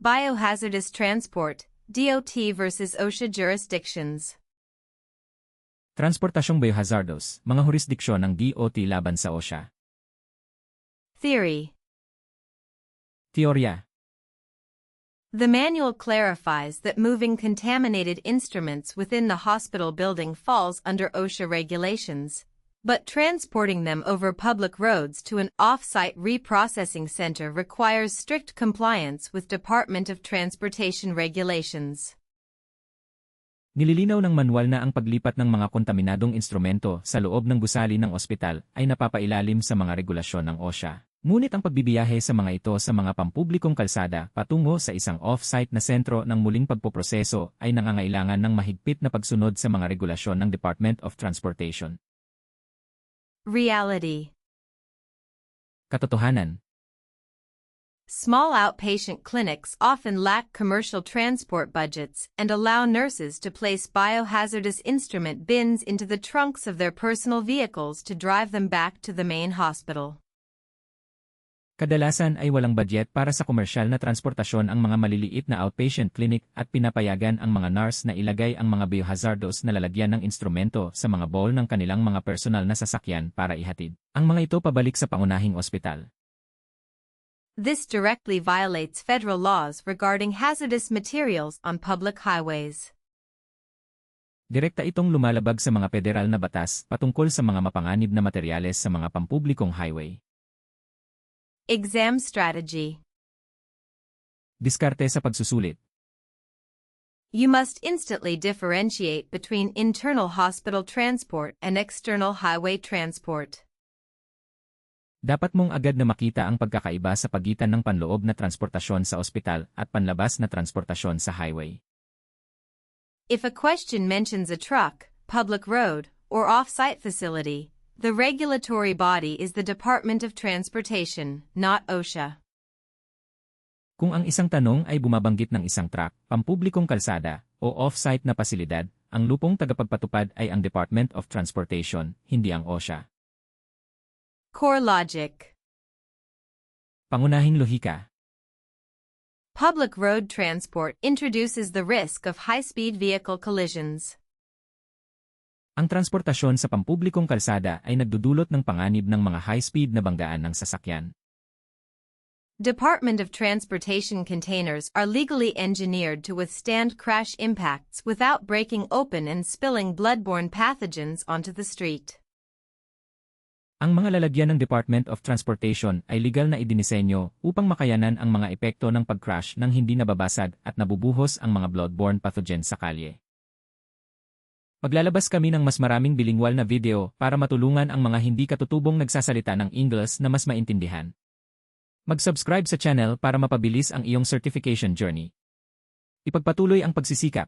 Biohazardous transport, DOT versus OSHA jurisdictions. Transportasyong biohazardous, mga jurisdiksyon ng DOT laban sa OSHA. Theory. Teorya. The manual clarifies that moving contaminated instruments within the hospital building falls under OSHA regulations, but transporting them over public roads to an off-site reprocessing center requires strict compliance with Department of Transportation regulations. Nililinaw ng manual na ang paglipat ng mga kontaminadong instrumento sa loob ng gusali ng ospital ay napapailalim sa mga regulasyon ng OSHA. Ngunit ang pagbibiyahe sa mga ito sa mga pampublikong kalsada patungo sa isang off-site na sentro ng muling pagpoproseso ay nangangailangan ng mahigpit na pagsunod sa mga regulasyon ng Department of Transportation. Reality. Katotohanan. Small outpatient clinics often lack commercial transport budgets and allow nurses to place biohazardous instrument bins into the trunks of their personal vehicles to drive them back to the main hospital. Kadalasan ay walang budget para sa komersyal na transportasyon ang mga maliliit na outpatient clinic at pinapayagan ang mga nurse na ilagay ang mga biohazardous na lalagyan ng instrumento sa mga bowl ng kanilang mga personal na sasakyan para ihatid ang mga ito pabalik sa pangunahing ospital. This directly violates federal laws regarding hazardous materials on public highways. Direkta itong lumalabag sa mga federal na batas patungkol sa mga mapanganib na materyales sa mga pampublikong highway. Exam strategy. Diskarte sa pagsusulit. You must instantly differentiate between internal hospital transport and external highway transport. Dapat mong agad na makita ang pagkakaiba sa pagitan ng panloob na transportasyon sa ospital at panlabas na transportasyon sa highway. If a question mentions a truck, public road, or off-site facility, the regulatory body is the Department of Transportation, not OSHA. Kung ang isang tanong ay bumabanggit ng isang truck, pampublikong kalsada, o off-site na pasilidad, ang lupong tagapagpatupad ay ang Department of Transportation, hindi ang OSHA. Core logic. Pangunahing lohika. Public road transport introduces the risk of high-speed vehicle collisions. Ang transportasyon sa pampublikong kalsada ay nagdudulot ng panganib ng mga high-speed na banggaan ng sasakyan. Department of Transportation containers are legally engineered to withstand crash impacts without breaking open and spilling bloodborne pathogens onto the street. Ang mga lalagyan ng Department of Transportation ay legal na idinisenyo upang makayanan ang mga epekto ng pag-crash nang hindi nababasag at nabubuhos ang mga bloodborne pathogens sa kalye. Maglalabas kami ng mas maraming bilingual na video para matulungan ang mga hindi katutubong nagsasalita ng Ingles na mas maintindihan. Mag-subscribe sa channel para mapabilis ang iyong certification journey. Ipagpatuloy ang pagsisikap.